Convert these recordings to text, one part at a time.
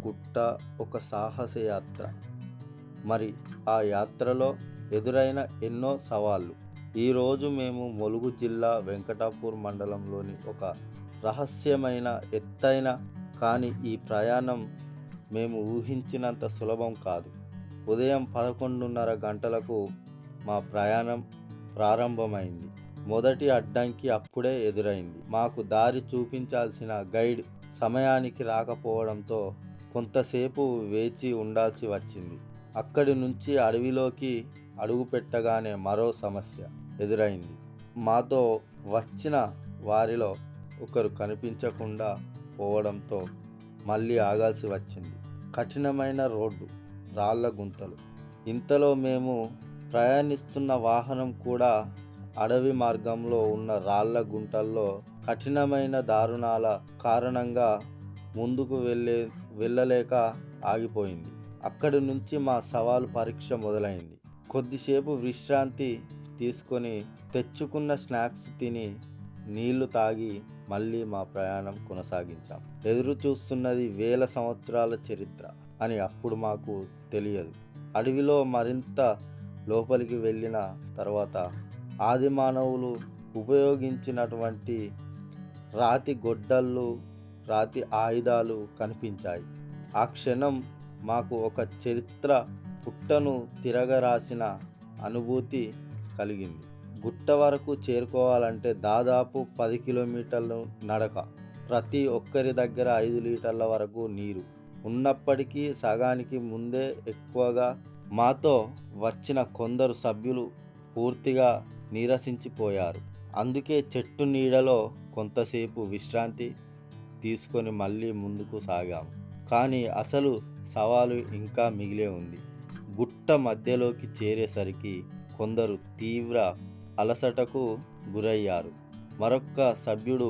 గుట్ట ఒక సాహస యాత్ర. మరి ఆ యాత్రలో ఎదురైన ఎన్నో సవాళ్ళు. ఈరోజు మేము ములుగు జిల్లా వెంకటాపూర్ మండలంలోని ఒక రహస్యమైన ఎత్తైన కానీ ఈ ప్రయాణం మేము ఊహించినంత సులభం కాదు. ఉదయం 11:30 గంటలకు మా ప్రయాణం ప్రారంభమైంది. మొదటి అడ్డంకి అప్పుడే ఎదురైంది. మాకు దారి చూపించాల్సిన గైడ్ సమయానికి రాకపోవడంతో కొంతసేపు వేచి ఉండాల్సి వచ్చింది. అక్కడి నుంచి అడవిలోకి అడుగుపెట్టగానే మరో సమస్య ఎదురైంది. మాతో వచ్చిన వారిలో ఒకరు కనిపించకుండా పోవడంతో మళ్ళీ ఆగాల్సి వచ్చింది. కఠినమైన రోడ్డు, రాళ్ల గుంతలు. ఇంతలో మేము ప్రయాణిస్తున్న వాహనం కూడా అడవి మార్గంలో ఉన్న రాళ్ల గుంటల్లో కఠినమైన దారుణాల కారణంగా ముందుకు వెళ్ళలేక ఆగిపోయింది. అక్కడి నుంచి మా సవాలు పరీక్ష మొదలైంది. కొద్దిసేపు విశ్రాంతి తీసుకొని తెచ్చుకున్న స్నాక్స్ తిని నీళ్లు తాగి మళ్ళీ మా ప్రయాణం కొనసాగించాం. ఎదురు చూస్తున్నది వేల సంవత్సరాల చరిత్ర అని అప్పుడు మాకు తెలియదు. అడవిలో మరింత లోపలికి వెళ్ళిన తర్వాత ఆది మానవులు ఉపయోగించినటువంటి రాతి గొడ్డళ్ళు, రాతి ఆయుధాలు కనిపించాయి. ఆ క్షణం మాకు ఒక చరిత్ర పుట్టను తిరగరాసిన అనుభూతి కలిగింది. గుట్ట వరకు చేరుకోవాలంటే దాదాపు 10 కిలోమీటర్లు నడక. ప్రతి ఒక్కరి దగ్గర 5 లీటర్ల వరకు నీరు ఉన్నప్పటికీ సగానికి ముందే ఎక్కువగా మాతో వచ్చిన కొందరు సభ్యులు పూర్తిగా నీరసించిపోయారు. అందుకే చెట్టు నీడలో కొంతసేపు విశ్రాంతి తీసుకొని మళ్ళీ ముందుకు సాగాము. కానీ అసలు సవాలు ఇంకా మిగిలే ఉంది. గుట్ట మధ్యలోకి చేరేసరికి కొందరు తీవ్ర అలసటకు గురయ్యారు. మరొక సభ్యుడు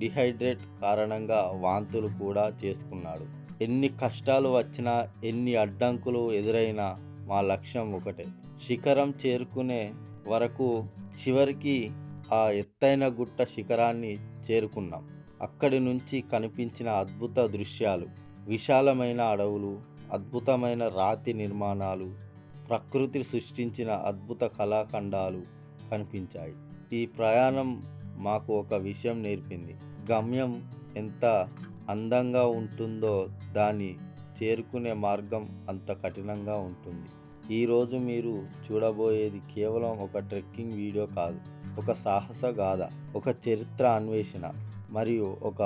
డిహైడ్రేట్ కారణంగా వాంతులు కూడా చేసుకున్నాడు. ఎన్ని కష్టాలు వచ్చినా, ఎన్ని అడ్డంకులు ఎదురైనా మా లక్ష్యం ఒకటే, శిఖరం చేరుకునే వరకు. చివరికి ఆ ఎత్తైన గుట్ట శిఖరాన్ని చేరుకున్నాం. అక్కడి నుంచి కనిపించిన అద్భుత దృశ్యాలు, విశాలమైన అడవులు, అద్భుతమైన రాతి నిర్మాణాలు, ప్రకృతి సృష్టించిన అద్భుత కళాఖండాలు కనిపించాయి. ఈ ప్రయాణం మాకు ఒక విషయం నేర్పింది. గమ్యం ఎంత అందంగా ఉంటుందో దాన్ని చేరుకునే మార్గం అంత కఠినంగా ఉంటుంది. ఈరోజు మీరు చూడబోయేది కేవలం ఒక ట్రెక్కింగ్ వీడియో కాదు, ఒక సాహస గాథ, ఒక చరిత్ర అన్వేషణ మరియు ఒక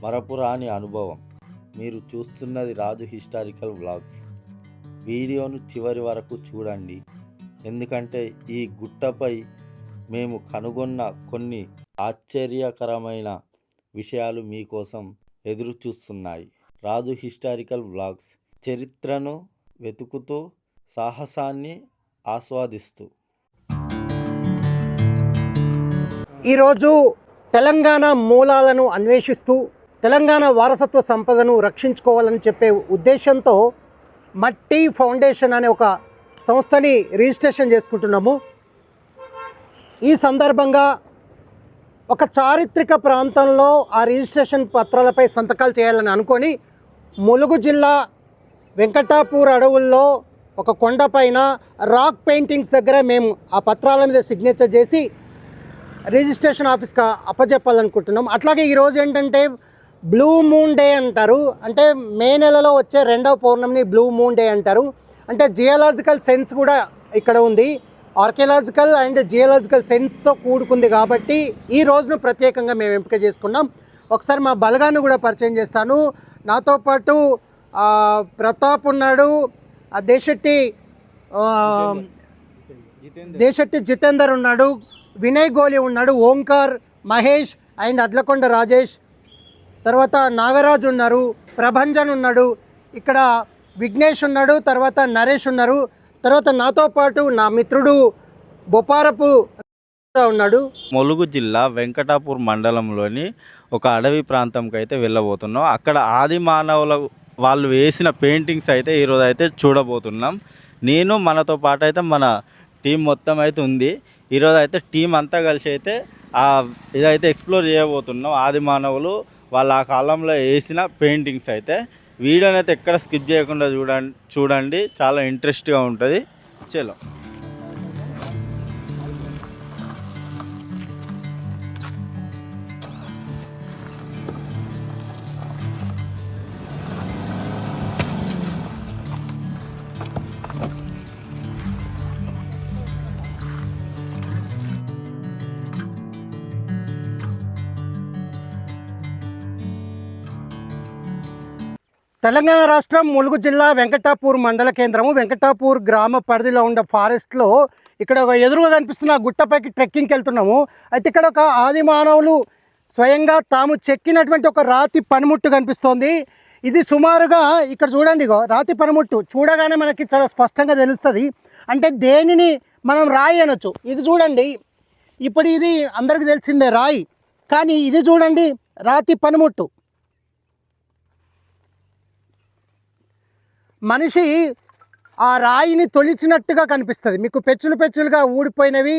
మరపురాని అనుభవం. మీరు చూస్తున్నది రాజు హిస్టారికల్ వ్లాగ్స్. వీడియోను చివరి వరకు చూడండి, ఎందుకంటే ఈ గుట్టపై మేము కనుగొన్న కొన్ని ఆశ్చర్యకరమైన విషయాలు మీకోసం ఎదురు చూస్తున్నాయి. రాజు హిస్టారికల్ వ్లాగ్స్, చరిత్రను వెతుకుతూ సాహసాన్ని ఆస్వాదిస్తూ. ఈరోజు తెలంగాణ మూలాలను అన్వేషిస్తూ తెలంగాణ వారసత్వ సంపదను రక్షించుకోవాలని చెప్పే ఉద్దేశంతో మట్టి ఫౌండేషన్ అనే ఒక సంస్థని రిజిస్ట్రేషన్ చేసుకుంటున్నాము. ఈ సందర్భంగా ఒక చారిత్రక ప్రాంతంలో ఆ రిజిస్ట్రేషన్ పత్రాలపై సంతకాలు చేయాలని అనుకొని ములుగు జిల్లా వెంకటాపూర్ అడవుల్లో ఒక కొండపైన రాక్ పెయింటింగ్స్ దగ్గర మేము ఆ పత్రాల మీద సిగ్నేచర్ చేసి రిజిస్ట్రేషన్ ఆఫీస్కి అప్పచెప్పాలనుకుంటున్నాం. అట్లాగే ఈరోజు ఏంటంటే బ్లూ మూన్ డే అంటారు. అంటే మే నెలలో వచ్చే 2వ పౌర్ణమిని బ్లూ మూన్ డే అంటారు. అంటే జియోలాజికల్ సెన్స్ కూడా ఇక్కడ ఉంది. ఆర్కియలాజికల్ అండ్ జియోలాజికల్ సెన్స్తో కూడుకుంది కాబట్టి ఈ రోజును ప్రత్యేకంగా మేము ఎంపిక చేసుకున్నాం. ఒకసారి మా బలగాన్ని కూడా పరిచయం చేస్తాను. నాతో పాటు ప్రతాప్ ఉన్నాడు, దేశెట్టి జితేందర్ ఉన్నాడు, వినయ్ గోలి ఉన్నాడు, ఓంకార్, మహేష్ అండ్ అడ్లకొండ రాజేష్, తర్వాత నాగరాజు ఉన్నారు, ప్రభంజన్ ఉన్నాడు, ఇక్కడ విఘ్నేష్ ఉన్నాడు, తర్వాత నరేష్ ఉన్నారు, తర్వాత నాతో పాటు నా మిత్రుడు బొపారపు ఉన్నాడు. ములుగు జిల్లా వెంకటాపూర్ మండలంలోని ఒక అడవి ప్రాంతంకి అయితే వెళ్ళబోతున్నాం. అక్కడ ఆది మానవుల వాళ్ళు వేసిన పెయింటింగ్స్ అయితే ఈరోజు అయితే చూడబోతున్నాం. నేను మనతో పాటు అయితే మన టీం మొత్తం అయితే ఉంది. ఈరోజు అయితే టీం అంతా కలిసి అయితే ఇదైతే ఎక్స్ప్లోర్ చేయబోతున్నాం. ఆది మానవులు వాళ్ళ ఆ కాలంలో వేసిన పెయింటింగ్స్ అయితే. వీడియోని అయితే ఎక్కడ స్కిప్ చేయకుండా చూడండి, చాలా ఇంట్రెస్ట్గా ఉంటుంది. చలో. తెలంగాణ రాష్ట్రం ములుగు జిల్లా వెంకటాపూర్ మండల కేంద్రము. వెంకటాపూర్ గ్రామ పరిధిలో ఉండే ఫారెస్ట్లో ఇక్కడ ఒక ఎదురుగా కనిపిస్తున్న గుట్టపైకి ట్రెక్కింగ్కి వెళ్తున్నాము. అయితే ఇక్కడ ఒక ఆది మానవులు స్వయంగా తాము చెక్కినటువంటి ఒక రాతి పనిముట్టు కనిపిస్తోంది. ఇది సుమారుగా ఇక్కడ చూడండి, రాతి పనిముట్టు చూడగానే మనకి చాలా స్పష్టంగా తెలుస్తుంది. అంటే దేనిని మనం రాయి అనొచ్చు. ఇది చూడండి, ఇప్పుడు ఇది అందరికీ తెలిసిందే రాయి, కానీ ఇది చూడండి రాతి పనిముట్టు. మనిషి ఆ రాయిని తొలిచినట్టుగా కనిపిస్తుంది. మీకు పెచ్చులు పెచ్చులుగా ఊడిపోయినవి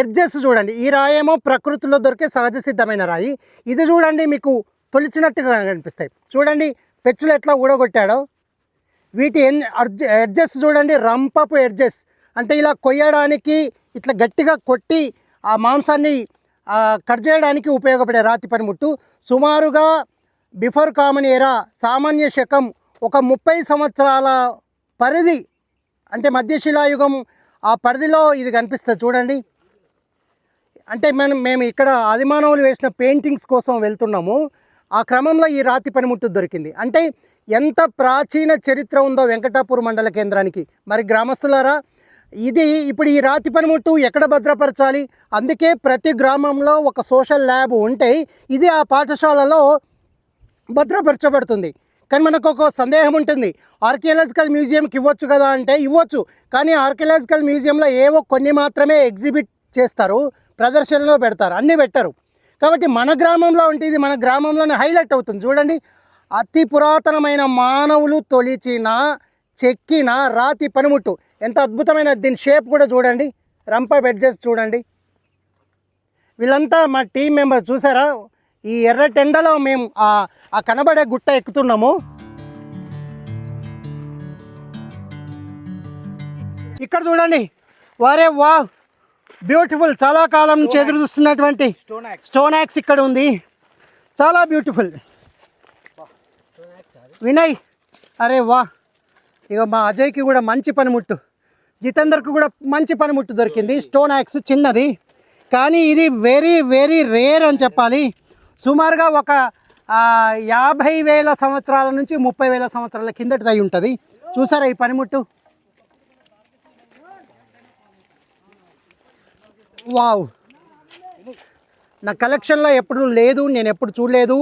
ఎడ్జెస్ చూడండి. ఈ రాయి ఏమో ప్రకృతిలో దొరికే సహజ సిద్ధమైన రాయి. ఇది చూడండి మీకు తొలిచినట్టుగా కనిపిస్తాయి. చూడండి పెచ్చులు ఎట్లా ఊడగొట్టాడో. వీటి ఎడ్జెస్ చూడండి, రంపపు ఎడ్జెస్. అంటే ఇలా కొయ్యడానికి, ఇట్లా గట్టిగా కొట్టి ఆ మాంసాన్ని కట్ చేయడానికి ఉపయోగపడే రాతి పనిముట్టు. సుమారుగా బిఫోర్ కామన్ ఎరా, సామాన్య శకం ఒక 30 సంవత్సరాల పరిధి, అంటే మధ్యశిలాయుగం ఆ పరిధిలో ఇది కనిపిస్తుంది చూడండి. అంటే మేము ఇక్కడ ఆదిమానవులు వేసిన పెయింటింగ్స్ కోసం వెళ్తున్నాము. ఆ క్రమంలో ఈ రాతి పనిముట్టు దొరికింది. అంటే ఎంత ప్రాచీన చరిత్ర ఉందో వెంకటాపూర్ మండల కేంద్రానికి. మరి గ్రామస్తులారా, ఇది ఇప్పుడు ఈ రాతి పనిముట్టు ఎక్కడ భద్రపరచాలి? అందుకే ప్రతి గ్రామంలో ఒక సోషల్ ల్యాబ్ ఉంటే ఇది ఆ పాఠశాలలో భద్రపరచబడుతుంది. కానీ మనకు ఒక సందేహం ఉంటుంది, ఆర్కియాలజికల్ మ్యూజియంకి ఇవ్వచ్చు కదా అంటే ఇవ్వచ్చు. కానీ ఆర్కియాలజికల్ మ్యూజియంలో ఏవో కొన్ని మాత్రమే ఎగ్జిబిట్ చేస్తారు, ప్రదర్శనలో పెడతారు, అన్నీ పెట్టరు. కాబట్టి మన గ్రామంలో ఉంటే ఇది మన గ్రామంలోనే హైలైట్ అవుతుంది. చూడండి, అతి పురాతనమైన మానవులు తొలిచిన చెక్కిన రాతి పనిముట్టు. ఎంత అద్భుతమైన, దీని షేప్ కూడా చూడండి, రంప బెడ్జెస్ చూడండి. వీళ్ళంతా మా టీం మెంబర్స్. చూసారా, ఈ ఎర్రటెండలో మేము ఆ కనబడే గుట్ట ఎక్కుతున్నాము. ఇక్కడ చూడండి, వారే వా బ్యూటిఫుల్. చాలా కాలం నుంచి ఎదురు చూస్తున్నటువంటి స్టోన్ యాక్స్ ఇక్కడ ఉంది, చాలా బ్యూటిఫుల్. వినయ్, అరే వా. ఇక మా అజయ్కి కూడా మంచి పనిముట్టు, జితేందర్కి కూడా మంచి పనిముట్టు దొరికింది. స్టోన్ యాక్స్ చిన్నది, కానీ ఇది వెరీ వెరీ రేర్ అని చెప్పాలి. సుమారుగా ఒక 50,000 సంవత్సరాల నుంచి 30,000 సంవత్సరాల కిందటిది అయి ఉంటుంది. చూసారా ఈ పనిముట్టు? వావ్, నా కలెక్షన్లో ఎప్పుడు లేదు, నేను ఎప్పుడు చూడలేదు.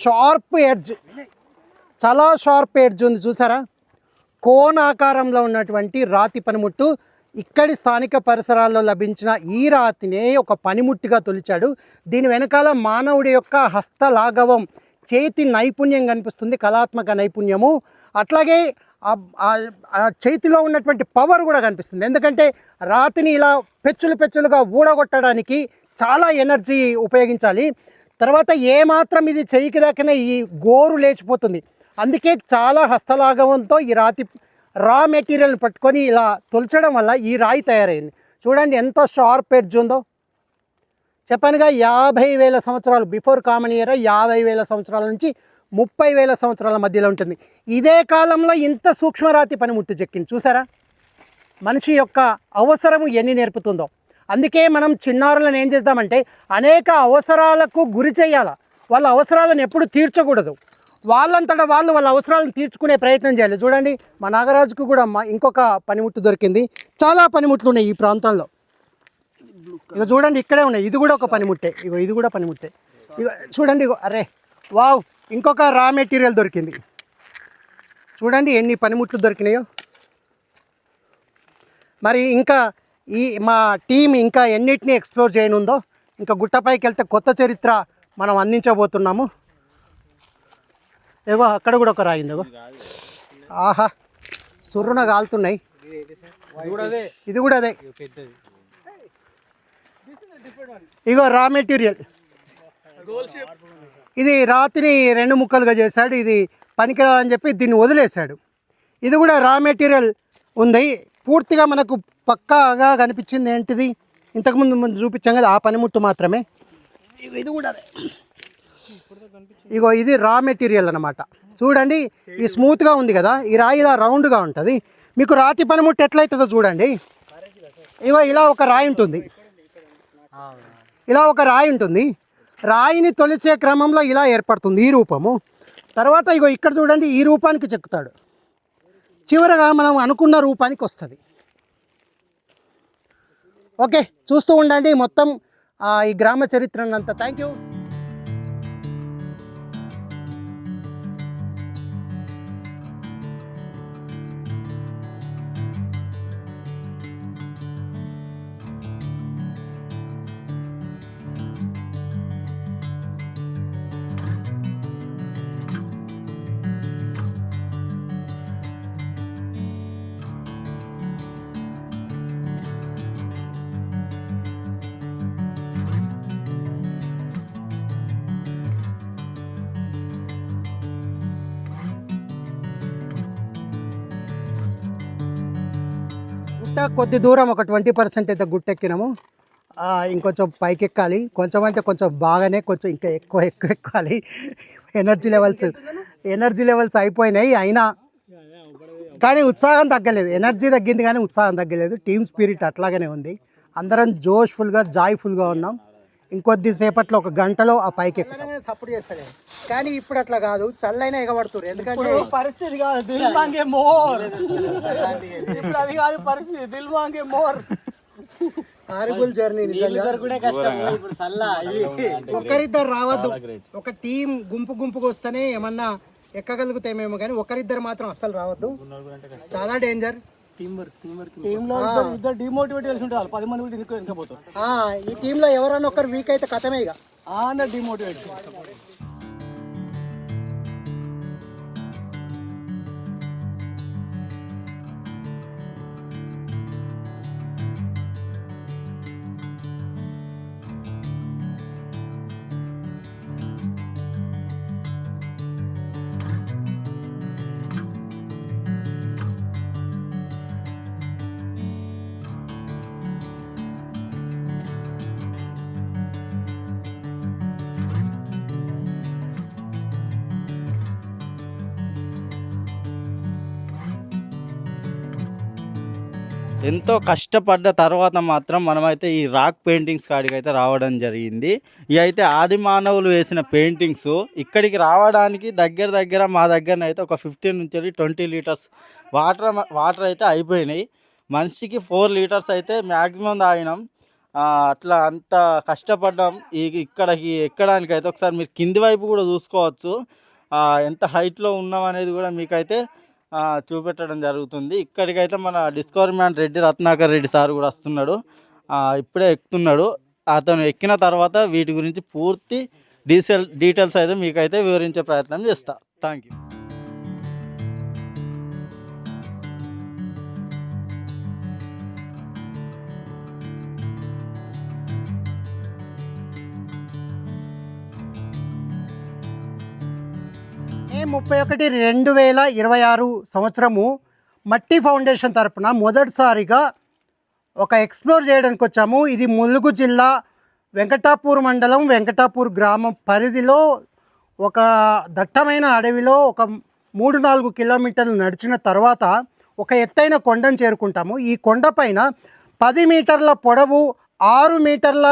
షార్ప్ ఎడ్జ్, చాలా షార్ప్ ఎడ్జ్ ఉంది. చూసారా, కోన్ ఆకారంలో ఉన్నటువంటి రాతి పనిముట్టు. ఇక్కడి స్థానిక పరిసరాల్లో లభించిన ఈ రాతినే ఒక పనిముట్టుగా తొలిచాడు. దీని వెనకాల మానవుడి యొక్క హస్తలాఘవం, చేతి నైపుణ్యం కనిపిస్తుంది, కళాత్మక నైపుణ్యము. అట్లాగే ఆ చేతిలో ఉన్నటువంటి పవర్ కూడా కనిపిస్తుంది. ఎందుకంటే రాతిని ఇలా పెచ్చులుగా ఊడగొట్టడానికి చాలా ఎనర్జీ ఉపయోగించాలి. తర్వాత ఏమాత్రం ఇది చెయ్యికి దాకినా ఈ గోరు లేచిపోతుంది. అందుకే చాలా హస్తలాఘవంతో ఈ రాతి రా మెటీరియల్ని పట్టుకొని ఇలా తొలచడం వల్ల ఈ రాయి తయారైంది. చూడండి ఎంత షార్ప్ ఎడ్జ్ ఉందో. చెప్పానుగా 50,000 సంవత్సరాలు బిఫోర్ కామన్ ఎరా, 50,000 సంవత్సరాల నుంచి 30,000 సంవత్సరాల మధ్యలో ఉంటుంది. ఇదే కాలంలో ఇంత సూక్ష్మరాతి పనిముట్టు చెక్కింది. చూసారా, మనిషి యొక్క అవసరము ఎన్ని నేర్పుతుందో. అందుకే మనం చిన్నారులను ఏం చేద్దామంటే అనేక అవసరాలకు గురి చేయాలి. వాళ్ళ అవసరాలను ఎప్పుడు తీర్చకూడదు. వాళ్ళంతటా వాళ్ళు వాళ్ళ అవసరాలను తీర్చుకునే ప్రయత్నం చేయాలి. చూడండి, మా నాగరాజుకు కూడా ఇంకొక పనిముట్టు దొరికింది. చాలా పనిముట్లు ఉన్నాయి ఈ ప్రాంతంలో. ఇక చూడండి, ఇక్కడే ఉన్నాయి. ఇది కూడా ఒక పనిముట్టే. ఇది కూడా పనిముట్టే. ఇక చూడండి, అరే వావ్, ఇంకొక రా మెటీరియల్ దొరికింది. చూడండి ఎన్ని పనిముట్లు దొరికినాయో. మరి ఇంకా మా టీం ఇంకా ఎన్నిటిని ఎక్స్ప్లోర్ చేయనుందో. ఇంకా గుట్టపైకి వెళ్తే కొత్త చరిత్ర మనం అందించబోతున్నాము. ఏవో అక్కడ కూడా ఒక రాయింది. ఆహా, సుర్రున కాలుతున్నాయి. ఇది కూడా అదే. ఇగో రా మెటీరియల్. ఇది రాతిని 2 ముక్కలుగా చేశాడు. ఇది పనికిరాదని చెప్పి దీన్ని వదిలేశాడు. ఇది కూడా రా మెటీరియల్ ఉంది. పూర్తిగా మనకు పక్కాగా కనిపించింది ఏంటిది, ఇంతకుముందు చూపించాం కదా ఆ పనిముట్టు మాత్రమే. ఇది కూడా అదే. ఇగో ఇది రా మెటీరియల్ అన్నమాట. చూడండి, ఈ స్మూత్గా ఉంది కదా, ఈ రాయి ఇలా రౌండ్గా ఉంటుంది. మీకు రాతి పనిముట్టు ఎట్లయితుందో చూడండి. ఇగో ఇలా ఒక రాయి ఉంటుంది, ఇలా ఒక రాయి ఉంటుంది. రాయిని తొలిచే క్రమంలో ఇలా ఏర్పడుతుంది ఈ రూపము. తర్వాత ఇగో ఇక్కడ చూడండి, ఈ రూపానికి చెక్కుతాడు. చివరగా మనం అనుకున్న రూపానికి వస్తుంది. ఓకే, చూస్తూ ఉండండి మొత్తం ఈ గ్రామ చరిత్రనంతా. Thank you. కొద్ది దూరం ఒక 20% అయితే గుట్టెక్కినాము. ఇంకొంచెం పైకి ఎక్కాలి. కొంచెం అంటే కొంచెం బాగానే, కొంచెం ఇంకా ఎక్కువ ఎక్కాలి. ఎనర్జీ లెవెల్స్ అయిపోయినాయి. అయినా కానీ ఉత్సాహం తగ్గలేదు. ఎనర్జీ తగ్గింది కానీ ఉత్సాహం తగ్గలేదు. టీమ్ స్పిరిట్ అట్లాగనే ఉంది. అందరం జోష్ఫుల్గా జాయ్ఫుల్గా ఉన్నాం. ఇంకొద్దిసేపట్లో ఒక గంటలో ఆ పైకి సపోర్ట్ చేస్తాను. కానీ ఇప్పుడు అట్లా కాదు, చల్లైనా ఎగబడుతున్నారు. ఎందుకంటే పరిస్థితి కాదు, దిల్ మాంగే మోర్. ఇప్పుడు అది కాదు పరిస్థితి, దిల్ మాంగే మోర్. హారిబుల్ జర్నీ నిజంగా. ఒకరిద్దరు రావద్దు, ఒక టీం గుంపుగా వస్తేనే ఏమన్నా ఎక్కగలుగుతామేమో, కానీ ఒకరిద్దరు మాత్రం అస్సలు రావద్దు. చాలా డేంజర్. ఈ టీంలో ఎవరన్నా ఒకరు వీక్ అయితే కథమే ఇక డిమోటివేట్. ఎంతో కష్టపడ్డ తర్వాత మాత్రం మనమైతే ఈ రాక్ పెయింటింగ్స్ కాడికి అయితే రావడం జరిగింది. ఇవి అయితే ఆది మానవులు వేసిన పెయింటింగ్స్. ఇక్కడికి రావడానికి దగ్గర మా దగ్గరనైతే ఒక 15 నుంచి 20 లీటర్స్ వాటర్ అయితే అయిపోయినాయి. మనిషికి 4 లీటర్స్ అయితే మ్యాక్సిమం తాగినాం. అట్లా అంత కష్టపడ్డాం ఇక్కడికి ఎక్కడానికి అయితే. ఒకసారి మీరు కింది వైపు కూడా చూసుకోవచ్చు, ఎంత హైట్లో ఉన్నాం అనేది కూడా మీకైతే చూపెట్టడం జరుగుతుంది. ఇక్కడికైతే మన discovery man Reddy Ratnakar Reddy sir కూడా వస్తున్నాడు, ఇప్పుడే ఎక్కుతున్నాడు. అతను ఎక్కిన తర్వాత వీటి గురించి పూర్తి డీటెయిల్స్ అయితే మీకైతే వివరించే ప్రయత్నం చేస్తా. Thank you. మే 31, 2026 సంవత్సరము మట్టి ఫౌండేషన్ తరపున మొదటిసారిగా ఒక ఎక్స్ప్లోర్ చేయడానికి వచ్చాము. ఇది ములుగు జిల్లా వెంకటాపూర్ మండలం వెంకటాపూర్ గ్రామం పరిధిలో ఒక దట్టమైన అడవిలో ఒక 3-4 కిలోమీటర్లు నడిచిన తర్వాత ఒక ఎత్తైన కొండను చేరుకుంటాము. ఈ కొండపైన 10 మీటర్ల పొడవు 6 మీటర్ల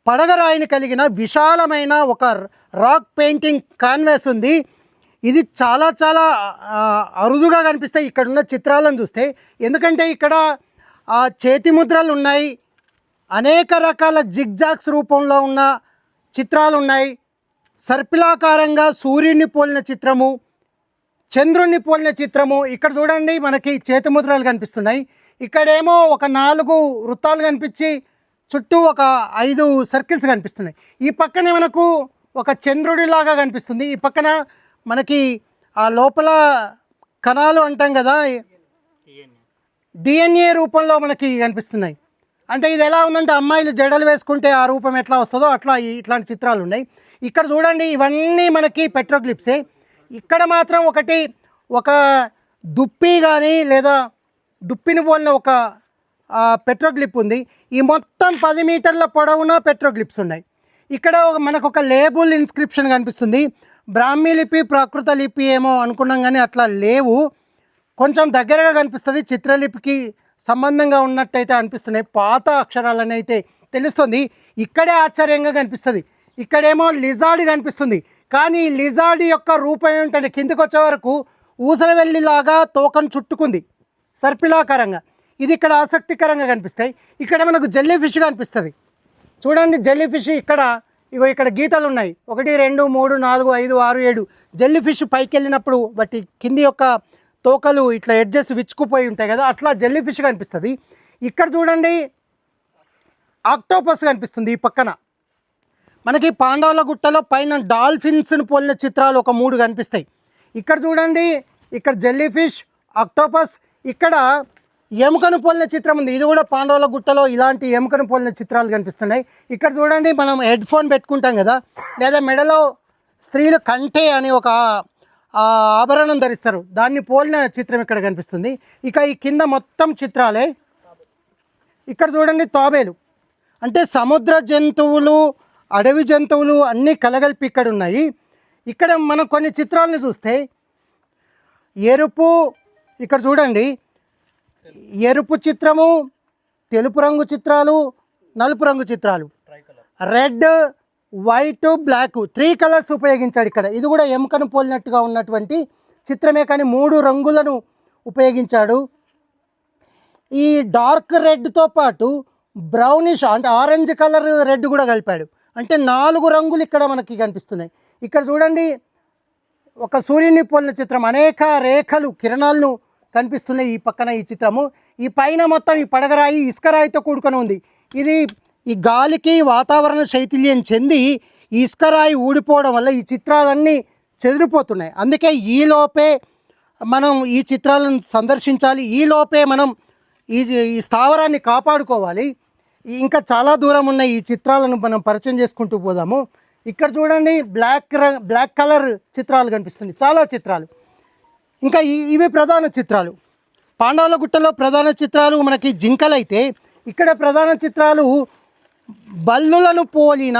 పడగరాయిని కలిగిన విశాలమైన ఒక రాక్ పెయింటింగ్ కాన్వాస్ ఉంది. ఇది చాలా అరుదుగా కనిపిస్తాయి ఇక్కడ ఉన్న చిత్రాలను చూస్తే. ఎందుకంటే ఇక్కడ చేతి ముద్రలు ఉన్నాయి, అనేక రకాల జిగ్జాగ్స్ రూపంలో ఉన్న చిత్రాలు ఉన్నాయి. సర్పిలాకారంగా సూర్యుడిని పోలిన చిత్రము, చంద్రుణ్ణి పోలిన చిత్రము. ఇక్కడ చూడండి మనకి చేతి ముద్రలు కనిపిస్తున్నాయి. ఇక్కడేమో ఒక 4 వృత్తాలు కనిపించి చుట్టూ ఒక 5 సర్కిల్స్ కనిపిస్తున్నాయి. ఈ పక్కనే మనకు ఒక చంద్రుడిలాగా కనిపిస్తుంది. ఈ పక్కన మనకి ఆ లోపల కణాలు అంటాం కదా, డిఎన్ఏ రూపంలో మనకి కనిపిస్తున్నాయి. అంటే ఇది ఎలా ఉందంటే అమ్మాయిలు జడలు వేసుకుంటే ఆ రూపం ఎట్లా వస్తుందో అట్లా ఇట్లాంటి చిత్రాలు ఉన్నాయి. ఇక్కడ చూడండి ఇవన్నీ మనకి పెట్రోగ్లిప్సే. ఇక్కడ మాత్రం ఒక దుప్పి కానీ లేదా దుప్పిని పోలిన ఒక పెట్రోగ్లిప్ ఉంది. ఈ మొత్తం 10 మీటర్ల పొడవున పెట్రోగ్లిప్స్ ఉన్నాయి. ఇక్కడ మనకు ఒక లేబుల్ ఇన్స్క్రిప్షన్ కనిపిస్తుంది. బ్రాహ్మీ లిపి ప్రాకృత లిపి ఏమో అనుకున్నాం కానీ అట్లా లేవు. కొంచెం దగ్గరగా కనిపిస్తుంది, చిత్రలిపికి సంబంధంగా ఉన్నట్టయితే అనిపిస్తున్నాయి. పాత అక్షరాలని అయితే తెలుస్తుంది. ఇక్కడే ఆశ్చర్యంగా కనిపిస్తుంది. ఇక్కడేమో లిజార్డ్ కనిపిస్తుంది. కానీ ఈ లిజార్డ్ యొక్క రూపం ఏంటంటే కిందకు వచ్చే వరకు ఊసరవెల్లిలాగా తోకను చుట్టుకుంది సర్పిలాకారంగా. ఇది ఇక్కడ ఆసక్తికరంగా కనిపిస్తాయి. ఇక్కడ మనకు జెల్లీ ఫిష్ కనిపిస్తుంది. చూడండి జెల్లీ ఫిష్ ఇక్కడ గీతలు ఉన్నాయి. 1 2 3 4 5 6 7 జెల్లీ ఫిష్ పైకి వెళ్ళినప్పుడు బట్టి కింది యొక్క తోకలు ఇట్లా ఎడ్జెస్ విచ్చుకుపోయి ఉంటాయి కదా, అట్లా జెల్లీ ఫిష్ కనిపిస్తుంది. ఇక్కడ చూడండి ఆక్టోపస్ కనిపిస్తుంది. ఈ పక్కన మనకి పాండవుల గుట్టలో పైన డాల్ఫిన్స్ను పోలిన చిత్రాలు ఒక 3 కనిపిస్తాయి. ఇక్కడ చూడండి ఇక్కడ జెల్లీ ఫిష్, ఆక్టోపస్, ఇక్కడ ఎముకను పోలిన చిత్రం ఉంది. ఇది కూడా పాండవుల గుట్టలో ఇలాంటి ఎముకను పోలిన చిత్రాలు కనిపిస్తున్నాయి. ఇక్కడ చూడండి మనం హెడ్ ఫోన్ పెట్టుకుంటాం కదా, లేదా మెడలో స్త్రీలు కంటే అని ఒక ఆభరణం ధరిస్తారు, దాన్ని పోలిన చిత్రం ఇక్కడ కనిపిస్తుంది. ఇక ఈ కింద మొత్తం చిత్రాలే. ఇక్కడ చూడండి తాబేలు, అంటే సముద్ర జంతువులు అడవి జంతువులు అన్నీ కలగలిపి ఇక్కడ ఉన్నాయి. ఇక్కడ మనం కొన్ని చిత్రాలను చూస్తే ఎరుపు, ఇక్కడ చూడండి ఎరుపు చిత్రము, తెలుపు రంగు చిత్రాలు, నలుపు రంగు చిత్రాలు, రెడ్, వైట్, బ్లాక్ 3 కలర్స్ ఉపయోగించాడు ఇక్కడ. ఇది కూడా ఎముకను పోలినట్టుగా ఉన్నటువంటి చిత్రమే, కానీ 3 రంగులను ఉపయోగించాడు. ఈ డార్క్ రెడ్తో పాటు బ్రౌనిష్ అంటే ఆరెంజ్ కలర్ రెడ్ కూడా కలిపాడు. అంటే 4 రంగులు ఇక్కడ మనకి కనిపిస్తున్నాయి. ఇక్కడ చూడండి ఒక సూర్యుని పోలిన చిత్రం, అనేక రేఖలు కిరణాలను కనిపిస్తున్నాయి ఈ పక్కన ఈ చిత్రము. ఈ పైన మొత్తం ఈ పడగరాయి ఇసుకరాయితో కూడుకొని ఉంది. ఇది ఈ గాలికి వాతావరణ శైథిల్యం చెంది ఈ ఇసుకరాయి ఊడిపోవడం వల్ల ఈ చిత్రాలన్నీ చెదిరిపోతున్నాయి. అందుకే ఈలోపే మనం ఈ చిత్రాలను సందర్శించాలి, ఈలోపే మనం ఈ స్థావరాన్ని కాపాడుకోవాలి. ఇంకా చాలా దూరం ఉన్న ఈ చిత్రాలను మనం పరిచయం చేసుకుంటూ పోదాము. ఇక్కడ చూడండి బ్లాక్ కలర్ చిత్రాలు కనిపిస్తుంది, చాలా చిత్రాలు. ఇంకా ఇవి ప్రధాన చిత్రాలు. పాండవుల గుట్టలో ప్రధాన చిత్రాలు మనకి జింకలైతే, ఇక్కడ ప్రధాన చిత్రాలు బల్లులను పోలిన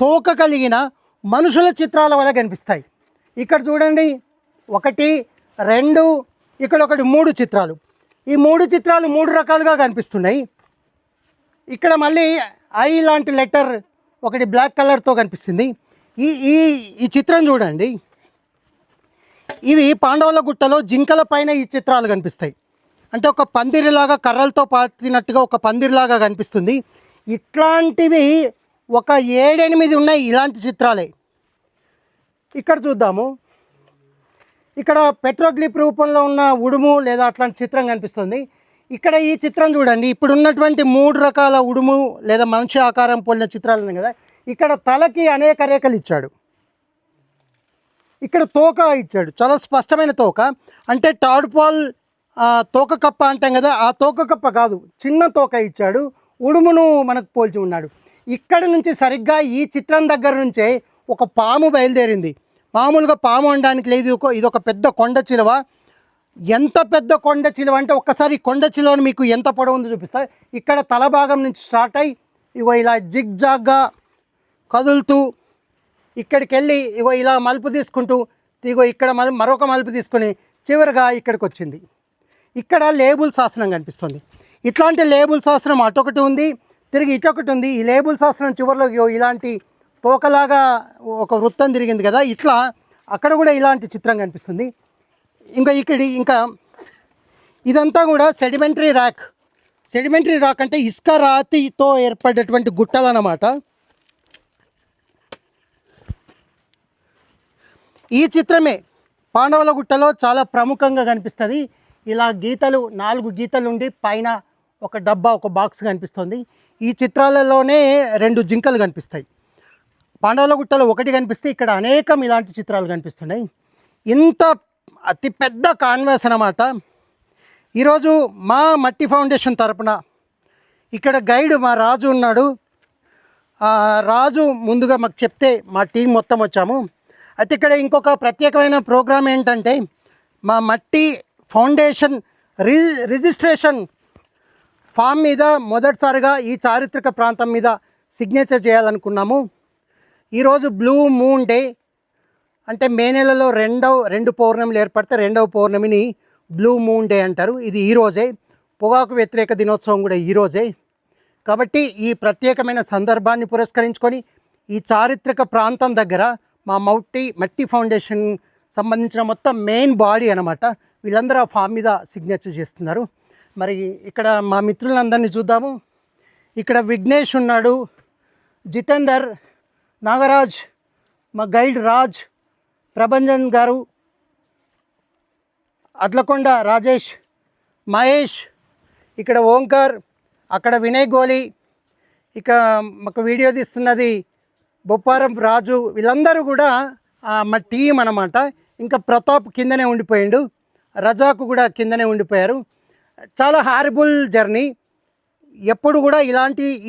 తోక కలిగిన మనుషుల చిత్రాల వల్ల కనిపిస్తాయి. ఇక్కడ చూడండి 1 2 ఇక్కడ 3 చిత్రాలు. ఈ 3 చిత్రాలు 3 రకాలుగా కనిపిస్తున్నాయి. ఇక్కడ మళ్ళీ ఐ లాంటి లెటర్ ఒకటి బ్లాక్ కలర్తో కనిపిస్తుంది. ఈ చిత్రం చూడండి, ఇవి పాండవుల గుట్టలో జింకల పైన ఈ చిత్రాలు కనిపిస్తాయి. అంటే ఒక పందిరిలాగా కర్రలతో పాతినట్టుగా ఒక పందిరిలాగా కనిపిస్తుంది. ఇట్లాంటివి ఒక 7-8 ఉన్నాయి ఇలాంటి చిత్రాలే. ఇక్కడ చూద్దాము, ఇక్కడ పెట్రోగ్లిప్ రూపంలో ఉన్న ఉడుము లేదా అట్లాంటి చిత్రం కనిపిస్తుంది. ఇక్కడ ఈ చిత్రం చూడండి, ఇప్పుడు ఉన్నటువంటి 3 రకాల ఉడుము లేదా మనిషి ఆకారం పోలిన చిత్రాలు ఉన్నాయి కదా, ఇక్కడ తలకి అనేక రేఖలు ఇచ్చాడు, ఇక్కడ తోక ఇచ్చాడు, చాలా స్పష్టమైన తోక. అంటే టాడ్పాల్ తోక కప్ప అంటాం కదా, ఆ తోక కప్ప కాదు, చిన్న తోక ఇచ్చాడు, ఉడుమును మనకు పోల్చి ఉన్నాడు. ఇక్కడ నుంచి సరిగ్గా ఈ చిత్రం దగ్గర నుంచే ఒక పాము బయలుదేరింది. మామూలుగా పాము అనడానికి లేదు, ఇది ఒక పెద్ద కొండ చిలువ. ఎంత పెద్ద కొండ చిలువ అంటే ఒక్కసారి కొండ చిలువను మీకు ఎంత పొడవు ఉందో చూపిస్తా. ఇక్కడ తల భాగం నుంచి స్టార్ట్ అయ్యి ఇలా జిగ్ జాగ్గా కదులుతూ ఇక్కడికి వెళ్ళి ఇలా మలుపు తీసుకుంటూ ఇక్కడ మరొక మలుపు తీసుకొని చివరిగా ఇక్కడికి వచ్చింది. ఇక్కడ లేబుల్ శాసనం కనిపిస్తుంది. ఇట్లాంటి లేబుల్ శాసనం అటొకటి ఉంది, తిరిగి ఇటొకటి ఉంది. ఈ లేబుల్ శాసనం చివరిలో ఇలాంటి తోకలాగా ఒక వృత్తం తిరిగింది కదా, ఇట్లా అక్కడ కూడా ఇలాంటి చిత్రం కనిపిస్తుంది. ఇంకా ఇదంతా కూడా సెడిమెంటరీ రాక్. సెడిమెంటరీ రాక్ అంటే ఇసుక రాతితో ఏర్పడేటువంటి గుట్టలు అన్నమాట. ఈ చిత్రమే పాండవుల గుట్టలో చాలా ప్రముఖంగా కనిపిస్తుంది. ఇలా గీతలు 4 గీతలు ఉండి పైన ఒక డబ్బా ఒక బాక్స్ కనిపిస్తుంది. ఈ చిత్రాలలోనే 2 జింకలు కనిపిస్తాయి. పాండవుల గుట్టలో 1 కనిపిస్తే ఇక్కడ అనేకం ఇలాంటి చిత్రాలు కనిపిస్తున్నాయి. ఇంత అతి పెద్ద కాన్వాస్ అన్నమాట. ఈరోజు మా మట్టి ఫౌండేషన్ తరపున ఇక్కడ గైడ్ మా రాజు ఉన్నాడు. రాజు ముందుగా మాకు చెప్తే మా టీం మొత్తం వచ్చాము. అయితే ఇక్కడ ఇంకొక ప్రత్యేకమైన ప్రోగ్రాం ఏంటంటే మా మట్టి ఫౌండేషన్ రిజిస్ట్రేషన్ ఫామ్ మీద మొదటిసారిగా ఈ చారిత్రక ప్రాంతం మీద సిగ్నేచర్ చేయాలనుకున్నాము. ఈరోజు బ్లూ మూన్ డే, అంటే మే నెలలో రెండు పౌర్ణమిలు ఏర్పడితే రెండవ పౌర్ణమిని బ్లూ మూన్ డే అంటారు. ఇది ఈరోజే. పొగాకు వ్యతిరేక దినోత్సవం కూడా ఈరోజే. కాబట్టి ఈ ప్రత్యేకమైన సందర్భాన్ని పురస్కరించుకొని ఈ చారిత్రక ప్రాంతం దగ్గర మా మట్టి ఫౌండేషన్ సంబంధించిన మొత్తం మెయిన్ బాడీ అనమాట, వీళ్ళందరూ ఆ ఫామ్ మీద సిగ్నేచర్ చేస్తున్నారు. మరి ఇక్కడ మా మిత్రులందరినీ చూద్దాము. ఇక్కడ విఘ్నేష్ ఉన్నాడు, జితేందర్, నాగరాజ్, మా గైడ్ రాజ్, ప్రభంజన్ గారు, అడ్లకొండ రాజేష్, మహేష్, ఇక్కడ ఓంకార్, అక్కడ వినయ్ గోలి, ఇక మాకు వీడియో తీస్తున్నది బొప్పారం రాజు. వీళ్ళందరూ కూడా మా టీం అన్నమాట. ఇంకా ప్రతాప్ కిందనే ఉండిపోయిండు, రజాకు కూడా కిందనే ఉండిపోయారు. చాలా హారిబుల్ జర్నీ. ఎప్పుడు కూడా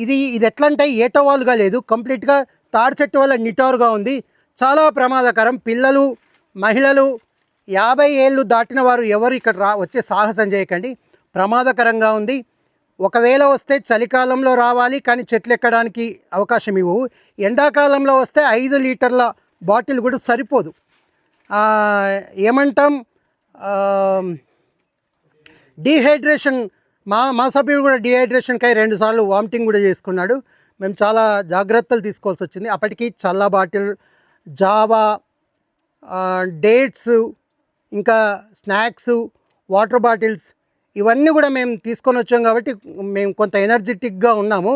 ఇది ఎట్లా అంటే ఏటవాలుగా లేదు, కంప్లీట్గా తాడి చెట్టు వల్ల నిటారుగా ఉంది. చాలా ప్రమాదకరం. పిల్లలు, మహిళలు, 50 ఏళ్ళు దాటిన వారు ఎవరు ఇక్కడ వచ్చే సాహసం చేయకండి, ప్రమాదకరంగా ఉంది. ఒకవేళ వస్తే చలికాలంలో రావాలి, కానీ చెట్లు ఎక్కడానికి అవకాశం ఇవ్వవు. ఎండాకాలంలో వస్తే 5 లీటర్ల బాటిల్ కూడా సరిపోదు. ఏమంటాం, డీహైడ్రేషన్. మా సభ్యుడు కూడా డీహైడ్రేషన్కై 2 సార్లు వామిటింగ్ కూడా చేసుకున్నాడు. మేము చాలా జాగ్రత్తలు తీసుకోవాల్సి వచ్చింది. అప్పటికి చల్ల బాటిల్, జావా, డేట్స్, ఇంకా స్నాక్స్, వాటర్ బాటిల్స్ ఇవన్నీ కూడా మేము తీసుకొని వచ్చాం. కాబట్టి మేము కొంత ఎనర్జెటిక్గా ఉన్నాము.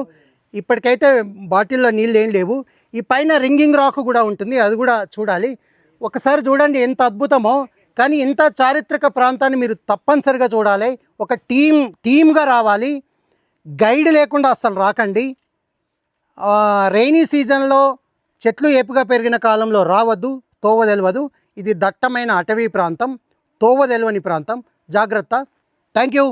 ఇప్పటికైతే బాటిల్లో నీళ్ళు ఏం లేవు. ఈ పైన రింగింగ్ రాక్ కూడా ఉంటుంది, అది కూడా చూడాలి. ఒకసారి చూడండి ఎంత అద్భుతమో. కానీ ఇంత చారిత్రక ప్రాంతాన్ని మీరు తప్పనిసరిగా చూడాలి. ఒక టీమ్గా రావాలి, గైడ్ లేకుండా అస్సలు రాకండి. రైనీ సీజన్లో చెట్లు ఏపుగా పెరిగిన కాలంలో రావద్దు, తోవ తెలియదు. ఇది దట్టమైన అటవీ ప్రాంతం, తోవ తెలియని ప్రాంతం. జాగ్రత్త. Thank you.